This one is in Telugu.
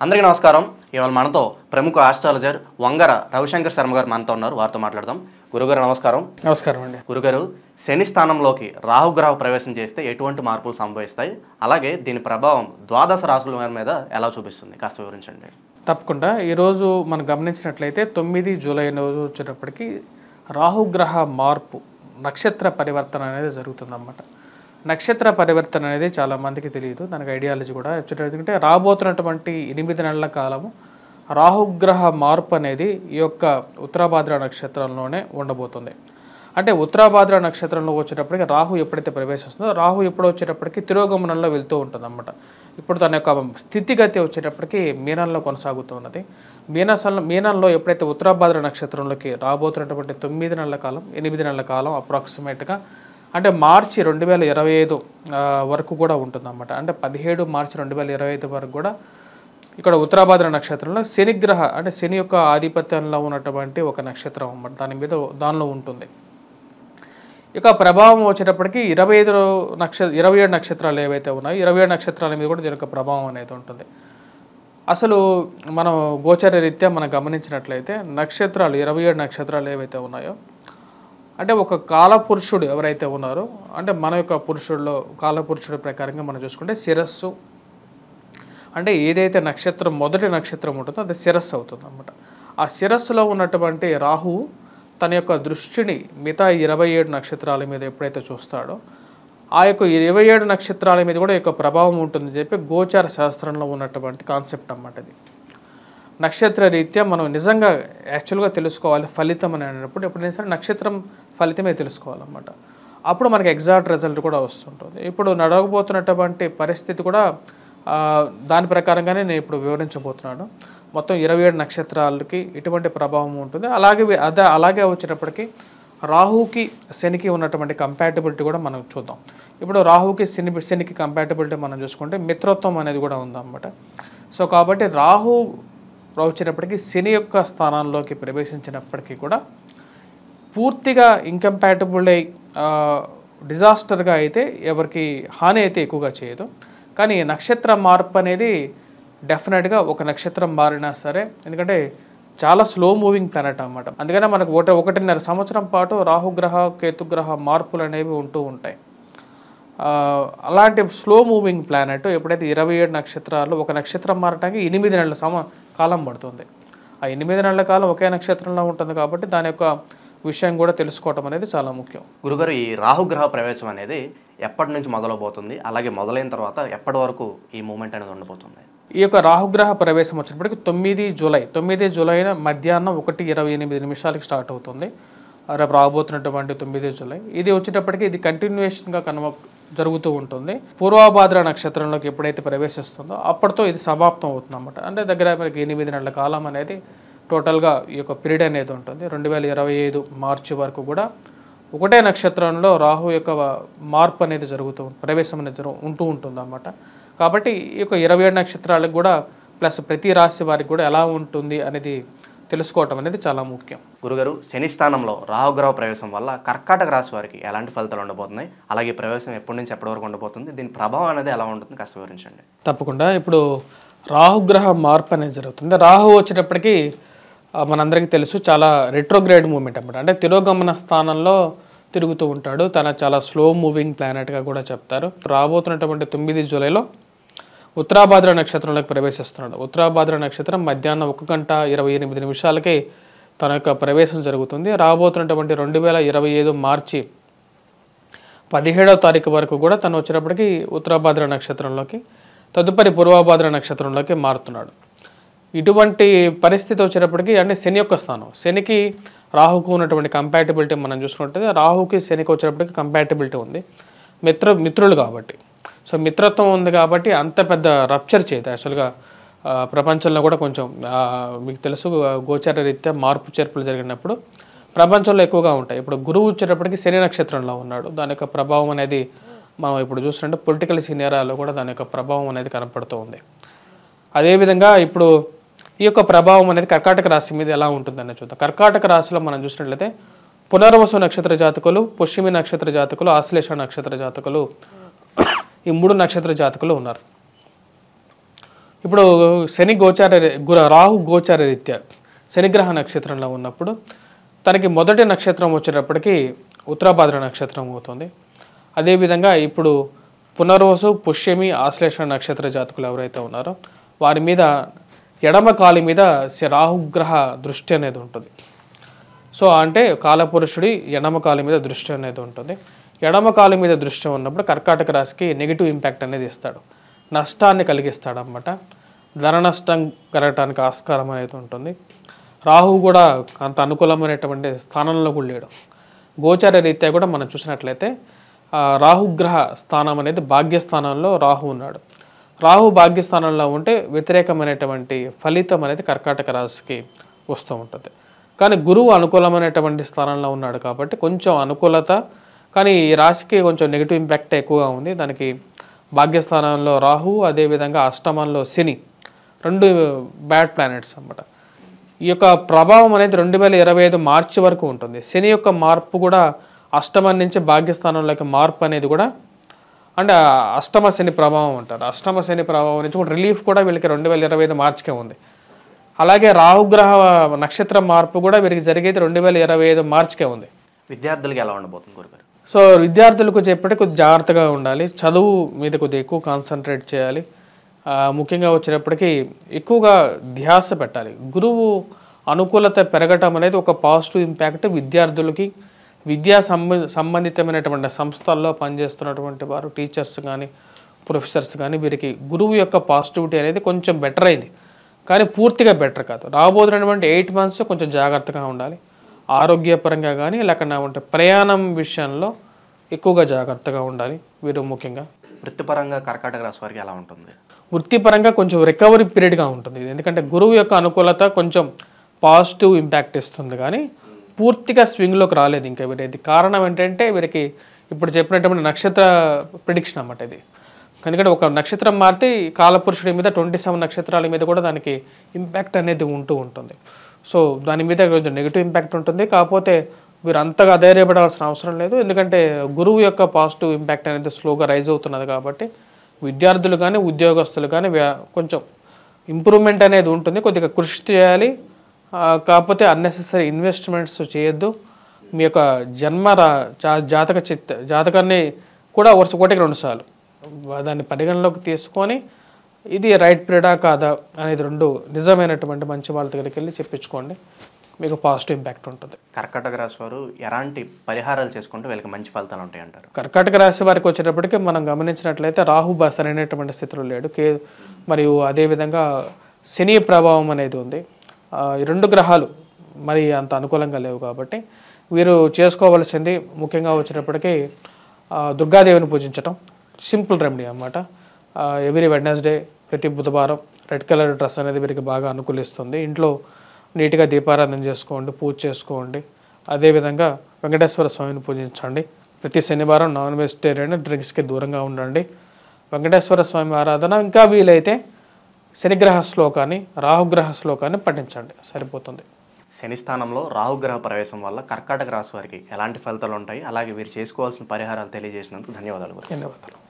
అందరికీ నమస్కారం. ఇవాళ మనతో ప్రముఖ ఆస్ట్రాలజర్ వంగర రవిశంకర్ శర్మ గారు మనతో ఉన్నారు. వారితో మాట్లాడదాం. గురుగారు నమస్కారం. నమస్కారం అండి. గురుగారు, శని స్థానంలోకి రాహుగ్రహ ప్రవేశం చేస్తే ఎటువంటి మార్పులు సంభవిస్తాయి, అలాగే దీని ప్రభావం ద్వాదశ రాశుల మీద ఎలా చూపిస్తుంది, కాస్త వివరించండి. తప్పకుండా. ఈరోజు మనం గమనించినట్లయితే 9 జూలై రోజు వచ్చేటప్పటికి రాహుగ్రహ మార్పు నక్షత్ర పరివర్తన అనేది జరుగుతుందన్నమాట. నక్షత్ర పరివర్తన అనేది చాలామందికి తెలియదు, దానికి ఐడియాలజీ కూడా వచ్చేటంటే రాబోతున్నటువంటి 8 నెలల కాలము రాహుగ్రహ మార్పు అనేది ఈ యొక్క ఉత్తరాభాద్ర నక్షత్రంలోనే ఉండబోతుంది. అంటే ఉత్తరాభాద్ర నక్షత్రంలో వచ్చేటప్పటికి రాహు ఎప్పుడైతే ప్రవేశిస్తుందో, రాహు ఎప్పుడు వచ్చేటప్పటికి తిరోగమనంలో వెళ్తూ ఉంటుంది అన్నమాట. ఇప్పుడు తన యొక్క స్థితిగతి వచ్చేటప్పటికి మీనంలో కొనసాగుతూ ఉన్నది. మీనంలో ఎప్పుడైతే ఉత్తరాభాద్ర నక్షత్రంలోకి రాబోతున్నటువంటి 9 నెలల కాలం 8 నెలల కాలం అప్రాక్సిమేట్గా అంటే మార్చి 2025 వరకు కూడా ఉంటుందన్నమాట. అంటే 17 మార్చి 2025 వరకు కూడా ఇక్కడ ఉత్తరాభాద్ర నక్షత్రంలో శనిగ్రహ అంటే శని యొక్క ఆధిపత్యంలో ఉన్నటువంటి ఒక నక్షత్రం అన్నమాట. దానిలో ఉంటుంది. ఇక ప్రభావం వచ్చేటప్పటికి 27 నక్షత్రాలు ఏవైతే ఉన్నాయో 27 నక్షత్రాల మీద కూడా దీని యొక్క ప్రభావం అనేది ఉంటుంది. అసలు మనం గోచర రీత్యా మనం గమనించినట్లయితే నక్షత్రాలు 27 నక్షత్రాలు ఏవైతే ఉన్నాయో, అంటే ఒక కాలపురుషుడు ఎవరైతే ఉన్నారో, అంటే మన యొక్క పురుషుల్లో కాలపురుషుడి ప్రకారంగా మనం చూసుకుంటే శిరస్సు అంటే ఏదైతే నక్షత్రం మొదటి నక్షత్రం ఉంటుందో అది శిరస్సు అవుతుంది అన్నమాట. ఆ శిరస్సులో ఉన్నటువంటి రాహువు తన యొక్క దృష్టిని మిగతా 27 నక్షత్రాల మీద ఎప్పుడైతే చూస్తాడో, ఆ యొక్క 27 నక్షత్రాల మీద కూడా యొక్క ప్రభావం ఉంటుందని చెప్పి గోచార శాస్త్రంలో ఉన్నటువంటి కాన్సెప్ట్ అన్నమాట. ఇది నక్షత్ర రీత్యా మనం నిజంగా యాక్చువల్గా తెలుసుకోవాలి ఫలితం అని అన్నప్పుడు ఎప్పుడైనా సరే నక్షత్రం ఫలితమే తెలుసుకోవాలన్నమాట. అప్పుడు మనకి ఎగ్జాక్ట్ రిజల్ట్ కూడా వస్తుంటుంది. ఇప్పుడు నడవబోతున్నటువంటి పరిస్థితి కూడా దాని ప్రకారంగానే నేను ఇప్పుడు వివరించబోతున్నాను. మొత్తం 27 నక్షత్రాలకి ఎటువంటి ప్రభావం ఉంటుంది, అలాగే వచ్చేటప్పటికి రాహుకి శనికి ఉన్నటువంటి కంపాటబిలిటీ కూడా మనం చూద్దాం. ఇప్పుడు రాహుకి శనికి కంపాటబిలిటీ మనం చూసుకుంటే మిత్రత్వం అనేది కూడా ఉందన్నమాట. సో కాబట్టి రాహు వచ్చేటప్పటికి శని యొక్క స్థానాల్లోకి ప్రవేశించినప్పటికీ కూడా పూర్తిగా ఇంకంపాటబుల్ అయి డిజాస్టర్గా అయితే ఎవరికి హాని అయితే ఎక్కువగా చేయదు. కానీ నక్షత్ర మార్పు అనేది డెఫినెట్గా ఒక నక్షత్రం మారినా సరే, ఎందుకంటే చాలా స్లో మూవింగ్ ప్లానెట్ అన్నమాట. అందుకనే మనకు 1.5 సంవత్సరం పాటు రాహుగ్రహ కేతుగ్రహ మార్పులు అనేవి ఉంటూ ఉంటాయి. అలాంటి స్లో మూవింగ్ ప్లానెట్ ఎప్పుడైతే 27 నక్షత్రాలు ఒక నక్షత్రం మారటానికి 8 నెలల కాలం పడుతుంది. ఆ 8 నెలల కాలం ఒకే నక్షత్రంలో ఉంటుంది కాబట్టి దాని యొక్క విషయం కూడా తెలుసుకోవటం అనేది చాలా ముఖ్యం. గురుగారు, ఈ రాహుగ్రహ ప్రవేశం అనేది ఎప్పటి నుంచి మొదలవబోతుంది, అలాగే మొదలైన తర్వాత ఎప్పటి వరకు ఈ మూమెంట్ అనేది ఉండబోతుంది? ఈ యొక్క రాహుగ్రహ ప్రవేశం వచ్చినప్పటికి 9 జూలై మధ్యాహ్నం 1:28 స్టార్ట్ అవుతుంది. రేపు రాబోతున్నటువంటి 9 జూలై ఇది వచ్చేటప్పటికి ఇది కంటిన్యూషన్గా జరుగుతూ ఉంటుంది. పూర్వభాద్ర నక్షత్రంలోకి ఎప్పుడైతే ప్రవేశిస్తుందో అప్పటితో ఇది సమాప్తం అవుతుంది అన్నమాట. అంటే దగ్గర మనకి 8 నెలల కాలం అనేది టోటల్గా ఈ యొక్క పీరియడ్ అనేది ఉంటుంది. 2025 మార్చి వరకు కూడా ఒకటే నక్షత్రంలో రాహు యొక్క మార్పు అనేది ప్రవేశం అనేది ఉంటూ ఉంటుంది అన్నమాట. కాబట్టి ఈ యొక్క 27 నక్షత్రాలకు కూడా ప్లస్ ప్రతి రాశి వారికి కూడా ఎలా ఉంటుంది అనేది తెలుసుకోవటం అనేది చాలా ముఖ్యం. గురుగారు, శని స్థానంలో రాహుగ్రహ ప్రవేశం వల్ల కర్కాటక రాశి వారికి ఎలాంటి ఫలితాలు ఉండబోతున్నాయి, అలాగే ప్రవేశం ఎప్పటి నుంచి ఎప్పటి వరకు ఉండబోతుంది, దీని ప్రభావం అనేది ఎలా ఉంటుంది, కాస్త వివరించండి. తప్పకుండా. ఇప్పుడు రాహుగ్రహ మార్పు అనేది జరుగుతుంది. రాహు వచ్చేటప్పటికి మనందరికీ తెలుసు చాలా రెట్రోగ్రేడ్ మూమెంట్ అన్నమాట. అంటే తిరోగమన స్థానంలో తిరుగుతూ ఉంటాడు. చాలా స్లో మూవింగ్ ప్లానెట్గా కూడా చెప్తారు. రాబోతున్నటువంటి 9 జూలైలో ఉత్తరాభాద్ర నక్షత్రంలోకి ప్రవేశిస్తున్నాడు. ఉత్తరాభాద్ర నక్షత్రం మధ్యాహ్నం 1:28 తన యొక్క ప్రవేశం జరుగుతుంది. రాబోతున్నటువంటి 2025 మార్చి 17వ తారీఖు వరకు కూడా తను వచ్చేటప్పటికి ఉత్తరాభాద్ర నక్షత్రంలోకి తదుపరి పూర్వభాద్ర నక్షత్రంలోకి మారుతున్నాడు. ఇటువంటి పరిస్థితి వచ్చేటప్పటికి అంటే శని యొక్క స్థానం, శనికి రాహుకు ఉన్నటువంటి కంపాటబిలిటీ మనం చూసుకుంటే రాహుకి శనికి వచ్చేటప్పటికి కంపాటబిలిటీ ఉంది. మిత్రులు కాబట్టి, సో మిత్రత్వం ఉంది కాబట్టి అంత పెద్ద రప్చర్ చేయదు. యాక్చువల్గా ప్రపంచంలో కూడా కొంచెం మీకు తెలుసు గోచార రీత్యా మార్పు చేర్పులు జరిగినప్పుడు ప్రపంచంలో ఎక్కువగా ఉంటాయి. ఇప్పుడు గురువు వచ్చేటప్పటికి శని నక్షత్రంలో ఉన్నాడు. దాని యొక్క ప్రభావం అనేది మనం ఇప్పుడు చూస్తుంటే పొలిటికల్ సీనియరాలో కూడా దాని యొక్క ప్రభావం అనేది కనపడుతూ ఉంది. అదేవిధంగా ఇప్పుడు ఈ యొక్క ప్రభావం అనేది కర్కాటక రాశి మీద ఎలా ఉంటుందని చూద్దాం. కర్కాటక రాశిలో మనం చూసినట్లయితే పునర్వసు నక్షత్ర జాతకులు, పుష్యమి నక్షత్ర జాతకులు, ఆశ్లేష నక్షత్ర జాతకులు, ఈ 3 నక్షత్ర జాతకులు ఉన్నారు. ఇప్పుడు శని రాహు గోచార రీత్యా శనిగ్రహ నక్షత్రంలో ఉన్నప్పుడు తనకి మొదటి నక్షత్రం వచ్చేటప్పటికి ఉత్తరాభాద్ర నక్షత్రం అవుతుంది. అదేవిధంగా ఇప్పుడు పునర్వసు, పుష్యమి, ఆశ్లేషణ నక్షత్ర జాతకులు ఎవరైతే ఉన్నారో వారి మీద ఎడమ కాలి మీద రాహుగ్రహ దృష్టి అనేది ఉంటుంది. సో అంటే కాలపురుషుడి ఎడమ కాలి మీద దృష్టి అనేది ఉంటుంది. ఎడమ కాలి మీద దృష్టి ఉన్నప్పుడు కర్కాటక రాశికి నెగిటివ్ ఇంపాక్ట్ అనేది ఇస్తాడు, నష్టాన్ని కలిగిస్తాడు అన్నమాట. ధన నష్టం కలగటానికి ఆస్కారం అనేది ఉంటుంది. రాహు కూడా అంత అనుకూలమైనటువంటి స్థానంలో కూడా లేడు. గోచార రీత్యా కూడా మనం చూసినట్లయితే రాహుగ్రహ స్థానం అనేది భాగ్యస్థానంలో రాహు ఉన్నాడు. రాహు భాగ్యస్థానంలో ఉంటే వ్యతిరేకమైనటువంటి ఫలితం అనేది కర్కాటక రాశికి వస్తూ ఉంటుంది. కానీ గురువు అనుకూలమైనటువంటి స్థానంలో ఉన్నాడు కాబట్టి కొంచెం అనుకూలత, కానీ ఈ రాశికి కొంచెం నెగిటివ్ ఇంపాక్ట్ ఎక్కువగా ఉంది. దానికి భాగ్యస్థానంలో రాహు, అదేవిధంగా అష్టమంలో శని, రెండు బ్యాడ్ ప్లానెట్స్ అన్నమాట. ఈ యొక్క ప్రభావం అనేది 2025 మార్చి వరకు ఉంటుంది. శని యొక్క మార్పు కూడా అష్టమం నుంచి భాగ్యస్థానంలోకి మార్పు అనేది కూడా అంటే అష్టమ శని ప్రభావం అంటారు. అష్టమ శని ప్రభావం నుంచి కూడా రిలీఫ్ కూడా వీళ్ళకి 2025 మార్చికే ఉంది. అలాగే రాహుగ్రహ నక్షత్ర మార్పు కూడా వీరికి జరిగేది 2025 మార్చికే ఉంది. విద్యార్థులకి ఎలా ఉండబోతుంది గురుగారు? సో విద్యార్థులకు చెప్పేటి కొద్దిగా జాగ్రత్తగా ఉండాలి, చదువు మీద కొద్దిగా ఎక్కువ కాన్సన్ట్రేట్ చేయాలి. ముఖ్యంగా వచ్చేటప్పటికి ఎక్కువగా ధ్యాస పెట్టాలి. గురువు అనుకూలత పెరగటం అనేది ఒక పాజిటివ్ ఇంపాక్ట్ విద్యార్థులకి, విద్యా సంబంధితమైనటువంటి సంస్థల్లో పనిచేస్తున్నటువంటి వారు, టీచర్స్ కానీ ప్రొఫెసర్స్ కానీ వీరికి గురువు యొక్క పాజిటివిటీ అనేది కొంచెం బెటర్ అయింది, కానీ పూర్తిగా బెటర్ కాదు. రాబోతున్నటువంటి 8 months కొంచెం జాగ్రత్తగా ఉండాలి. ఆరోగ్యపరంగా కానీ లేకుండా ఉంటే ప్రయాణం విషయంలో ఎక్కువగా జాగ్రత్తగా ఉండాలి వీరు ముఖ్యంగా. వృత్తిపరంగా కర్కాటక రాశి వారికి ఎలా ఉంటుంది? వృత్తిపరంగా కొంచెం రికవరీ పీరియడ్గా ఉంటుంది. ఎందుకంటే గురువు యొక్క అనుకూలత కొంచెం పాజిటివ్ ఇంపాక్ట్ ఇస్తుంది, కానీ పూర్తిగా స్వింగ్లోకి రాలేదు ఇంకా వీరికి. కారణం ఏంటంటే వీరికి ఇప్పుడు చెప్పినటువంటి నక్షత్ర ప్రిడిక్షన్ అన్నమాట ఇది. ఎందుకంటే ఒక నక్షత్రం మారితే కాలపురుషుడి మీద 27 నక్షత్రాల మీద కూడా దానికి ఇంపాక్ట్ అనేది ఉంటూ ఉంటుంది. సో దాని మీద కొంచెం నెగిటివ్ ఇంపాక్ట్ ఉంటుంది. కాకపోతే వీరు అంతగా అధైర్యపడాల్సిన అవసరం లేదు, ఎందుకంటే గురువు యొక్క పాజిటివ్ ఇంపాక్ట్ అనేది స్లోగా రైజ్ అవుతున్నది కాబట్టి విద్యార్థులు కానీ ఉద్యోగస్తులు కానీ కొంచెం ఇంప్రూవ్మెంట్ అనేది ఉంటుంది. కొద్దిగా కృషి చేయాలి, కాకపోతే అన్నెసెసరీ ఇన్వెస్ట్మెంట్స్ చేయొద్దు. మీ యొక్క జన్మ జాతకాన్ని కూడా ఒకటికి 2 సార్లు దాన్ని పరిగణలోకి తీసుకొని ఇది రైట్ పీరియడా కాదా అనేది 2 నిజమైనటువంటి మంచి వాళ్ళ దగ్గరికి వెళ్ళి చెప్పించుకోండి, మీకు పాజిటివ్ ఇంపాక్ట్ ఉంటుంది. కర్కాటక రాశి వారు ఎలాంటి పరిహారాలు చేసుకుంటే వీళ్ళకి మంచి ఫలితాలు ఉంటాయి అంటారు? కర్కాటక రాశి వారికి వచ్చేటప్పటికి మనం గమనించినట్లయితే రాహు సరైనటువంటి స్థితిలో లేడు, మరియు అదేవిధంగా శని ప్రభావం అనేది ఉంది. ఈ 2 గ్రహాలు మరి అంత అనుకూలంగా లేవు కాబట్టి వీరు చేసుకోవలసింది ముఖ్యంగా వచ్చేటప్పటికి దుర్గాదేవిని పూజించటం సింపుల్ రెమెడీ అన్నమాట. ఎవ్రీ వెడ్నెస్డే ప్రతి బుధవారం రెడ్ కలర్ డ్రెస్ అనేది వీరికి బాగా అనుకూలిస్తుంది. ఇంట్లో నీట్గా దీపారాధన చేసుకోండి, పూజ చేసుకోండి. అదేవిధంగా వెంకటేశ్వర స్వామిని పూజించండి. ప్రతి శనివారం నాన్ వెజిటేరియన్ డ్రింక్స్కి దూరంగా ఉండండి. వెంకటేశ్వర స్వామి ఆరాధన, ఇంకా వీలైతే శనిగ్రహ శ్లోకాన్ని, రాహుగ్రహ శ్లోకాన్ని పఠించండి, సరిపోతుంది. శని స్థానంలో రాహుగ్రహ ప్రవేశం వల్ల కర్కాటక రాశి వారికి ఎలాంటి ఫలితాలు ఉంటాయి, అలాగే వీరు చేసుకోవాల్సిన పరిహారాలు తెలియజేసినందుకు ధన్యవాదాలు. ధన్యవాదాలు.